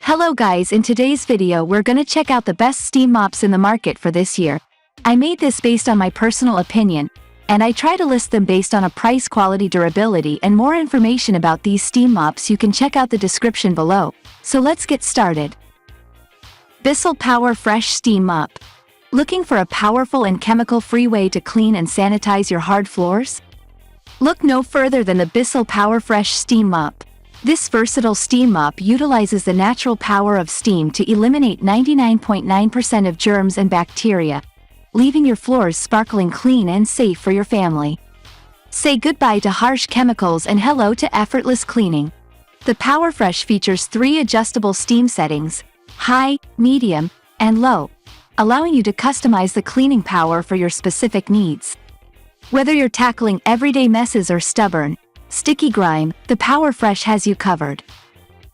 Hello guys, in today's video we're gonna check out the best steam mops in the market for this year. I made this based on my personal opinion, and I try to list them based on a price, quality, durability, and more information about these steam mops you can check out the description below. So let's get started. Bissell PowerFresh Steam Mop. Looking for a powerful and chemical-free way to clean and sanitize your hard floors? Look no further than the Bissell PowerFresh Steam Mop. This versatile steam mop utilizes the natural power of steam to eliminate 99.9% of germs and bacteria, leaving your floors sparkling clean and safe for your family. Say goodbye to harsh chemicals and hello to effortless cleaning. The PowerFresh features 3 adjustable steam settings: high, medium, and low, allowing you to customize the cleaning power for your specific needs. Whether you're tackling everyday messes or stubborn, sticky grime, the PowerFresh has you covered.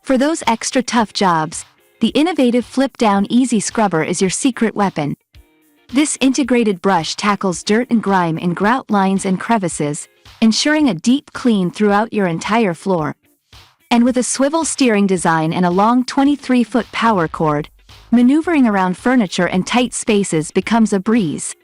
For those extra tough jobs, the innovative flip-down easy scrubber is your secret weapon. This integrated brush tackles dirt and grime in grout lines and crevices, ensuring a deep clean throughout your entire floor. And with a swivel steering design and a long 23-foot power cord, maneuvering around furniture and tight spaces becomes a breeze.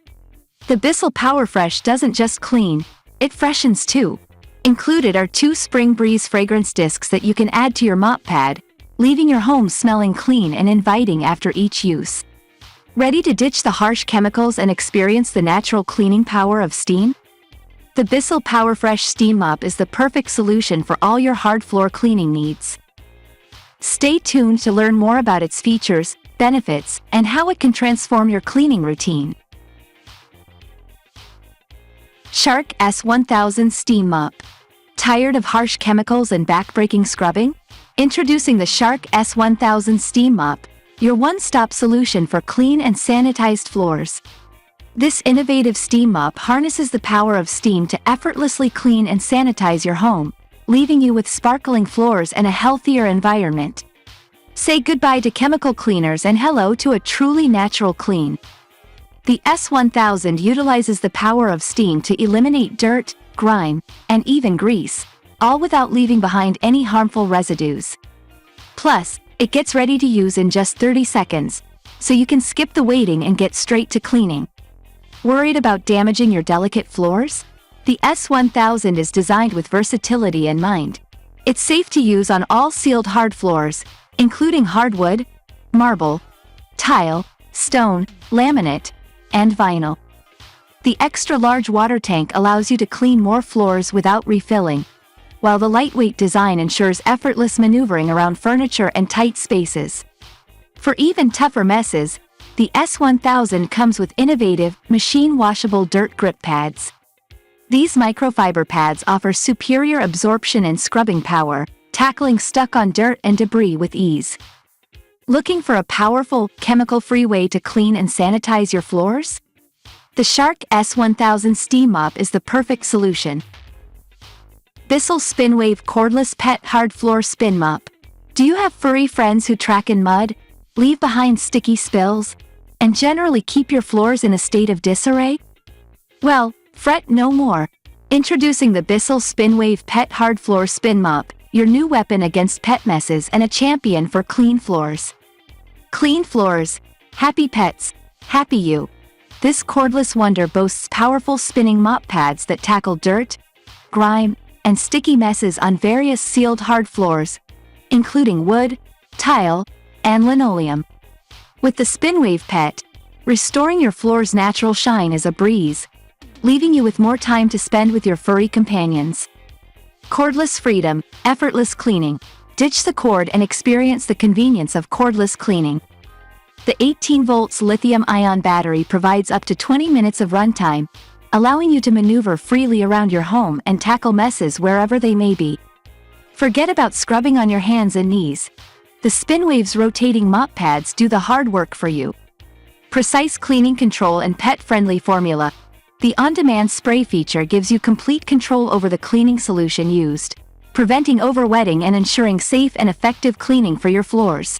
The Bissell PowerFresh doesn't just clean, it freshens too. Included are 2 Spring Breeze fragrance discs that you can add to your mop pad, leaving your home smelling clean and inviting after each use. Ready to ditch the harsh chemicals and experience the natural cleaning power of steam? The Bissell PowerFresh Steam Mop is the perfect solution for all your hard floor cleaning needs. Stay tuned to learn more about its features, benefits, and how it can transform your cleaning routine. Shark S1000 Steam Mop. Tired of harsh chemicals and backbreaking scrubbing? Introducing the Shark S1000 Steam Mop, your one-stop solution for clean and sanitized floors. This innovative steam mop harnesses the power of steam to effortlessly clean and sanitize your home, leaving you with sparkling floors and a healthier environment. Say goodbye to chemical cleaners and hello to a truly natural clean. The S1000 utilizes the power of steam to eliminate dirt, grime, and even grease, all without leaving behind any harmful residues. Plus, it gets ready to use in just 30 seconds, so you can skip the waiting and get straight to cleaning. Worried about damaging your delicate floors? The S1000 is designed with versatility in mind. It's safe to use on all sealed hard floors, including hardwood, marble, tile, stone, laminate, and vinyl. The extra-large water tank allows you to clean more floors without refilling, while the lightweight design ensures effortless maneuvering around furniture and tight spaces. For even tougher messes, the S1000 comes with innovative, machine-washable dirt grip pads. These microfiber pads offer superior absorption and scrubbing power, tackling stuck-on dirt and debris with ease. Looking for a powerful, chemical-free way to clean and sanitize your floors? The Shark S1000 Steam Mop is the perfect solution. Bissell SpinWave Cordless Pet Hard Floor Spin Mop. Do you have furry friends who track in mud, leave behind sticky spills, and generally keep your floors in a state of disarray? Well, fret no more. Introducing the Bissell SpinWave Pet Hard Floor Spin Mop, your new weapon against pet messes and a champion for clean floors. Clean floors, happy pets, happy you. This cordless wonder boasts powerful spinning mop pads that tackle dirt, grime, and sticky messes on various sealed hard floors, including wood, tile, and linoleum. With the SpinWave Pet, restoring your floor's natural shine is a breeze, leaving you with more time to spend with your furry companions. Cordless freedom, effortless cleaning. Ditch the cord and experience the convenience of cordless cleaning. The 18 volts lithium-ion battery provides up to 20 minutes of runtime, allowing you to maneuver freely around your home and tackle messes wherever they may be. Forget about scrubbing on your hands and knees. The SpinWave's rotating mop pads do the hard work for you. Precise cleaning control and pet-friendly formula. The on-demand spray feature gives you complete control over the cleaning solution used, preventing overwetting and ensuring safe and effective cleaning for your floors.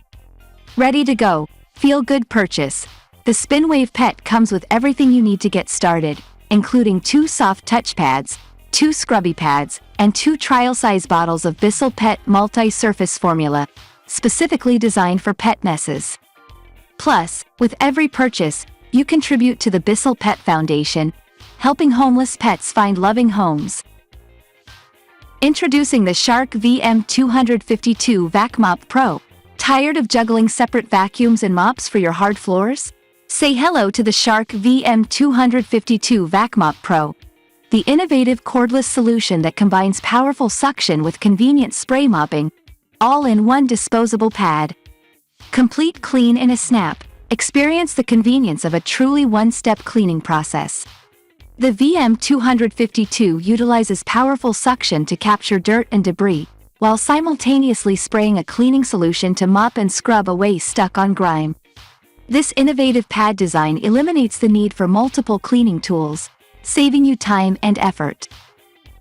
Ready to go. Feel-good purchase. The SpinWave Pet comes with everything you need to get started, including 2 soft touch pads, 2 scrubby pads, and 2 trial-size bottles of Bissell Pet Multi-Surface Formula. specifically designed for pet messes. Plus, with every purchase, you contribute to the Bissell Pet Foundation, helping homeless pets find loving homes. Introducing the Shark VM252 VACMOP Pro. Tired of juggling separate vacuums and mops for your hard floors? Say hello to the Shark VM252 VACMOP Pro, the innovative cordless solution that combines powerful suction with convenient spray mopping, all in one disposable pad. Complete clean in a snap. Experience the convenience of a truly one-step cleaning process. The VM252 utilizes powerful suction to capture dirt and debris, while simultaneously spraying a cleaning solution to mop and scrub away stuck-on grime. This innovative pad design eliminates the need for multiple cleaning tools, saving you time and effort.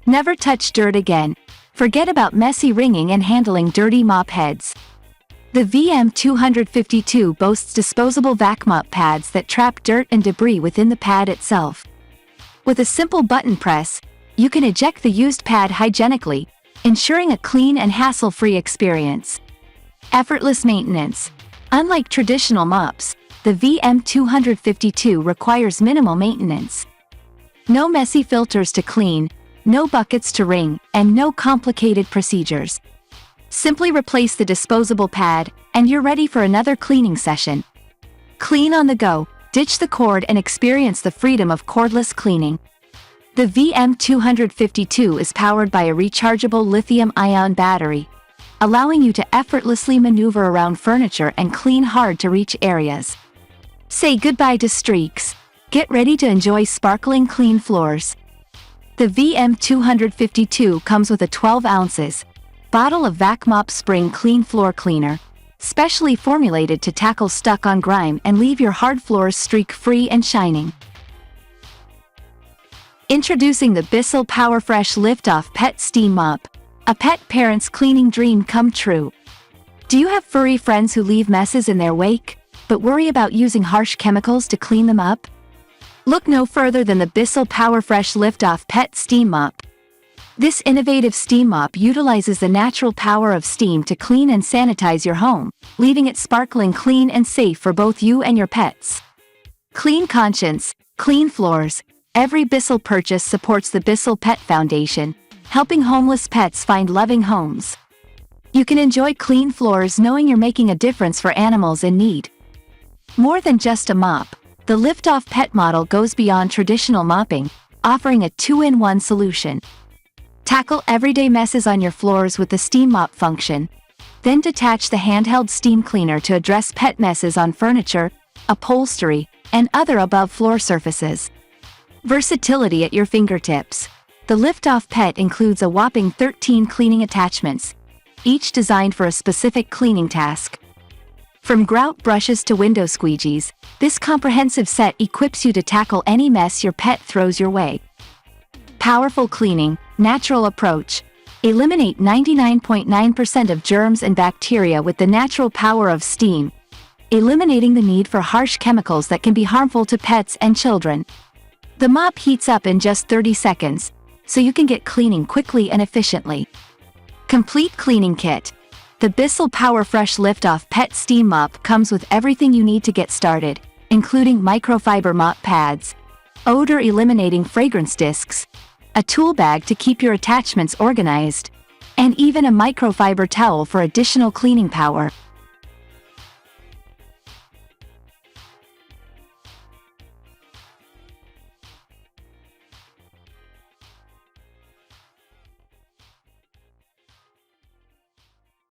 Never touch dirt again. Forget about messy wringing and handling dirty mop heads. The VM252 boasts disposable VACMOP pads that trap dirt and debris within the pad itself. With a simple button press, you can eject the used pad hygienically, ensuring a clean and hassle-free experience. Effortless maintenance. Unlike traditional mops, the VM252 requires minimal maintenance. No messy filters to clean, no buckets to wring, and no complicated procedures. Simply replace the disposable pad, and you're ready for another cleaning session. Clean on the go. Ditch the cord and experience the freedom of cordless cleaning. The VM252 is powered by a rechargeable lithium-ion battery, allowing you to effortlessly maneuver around furniture and clean hard-to-reach areas. Say goodbye to streaks. Get ready to enjoy sparkling clean floors. The VM252 comes with a 12 ounces bottle of VACMOP Spring Clean Floor Cleaner, specially formulated to tackle stuck-on grime and leave your hard floors streak-free and shining. Introducing the Bissell PowerFresh Lift-Off Pet Steam Mop, a pet parent's cleaning dream come true. Do you have furry friends who leave messes in their wake, but worry about using harsh chemicals to clean them up? Look no further than the Bissell PowerFresh Lift-Off Pet Steam Mop. This innovative steam mop utilizes the natural power of steam to clean and sanitize your home, leaving it sparkling clean and safe for both you and your pets. Clean conscience, clean floors. Every Bissell purchase supports the Bissell Pet Foundation, helping homeless pets find loving homes. You can enjoy clean floors knowing you're making a difference for animals in need. More than just a mop, the lift-off pet model goes beyond traditional mopping, offering a two-in-one solution. Tackle everyday messes on your floors with the steam mop function. Then detach the handheld steam cleaner to address pet messes on furniture, upholstery, and other above-floor surfaces. Versatility at your fingertips. The lift-off pet includes a whopping 13 cleaning attachments, each designed for a specific cleaning task. From grout brushes to window squeegees, this comprehensive set equips you to tackle any mess your pet throws your way. Powerful cleaning, natural approach. Eliminate 99.9% of germs and bacteria with the natural power of steam, eliminating the need for harsh chemicals that can be harmful to pets and children. The mop heats up in just 30 seconds, so you can get cleaning quickly and efficiently. Complete cleaning kit. The Bissell PowerFresh Lift-Off Pet Steam Mop comes with everything you need to get started, including microfiber mop pads, odor-eliminating fragrance discs, a tool bag to keep your attachments organized, and even a microfiber towel for additional cleaning power.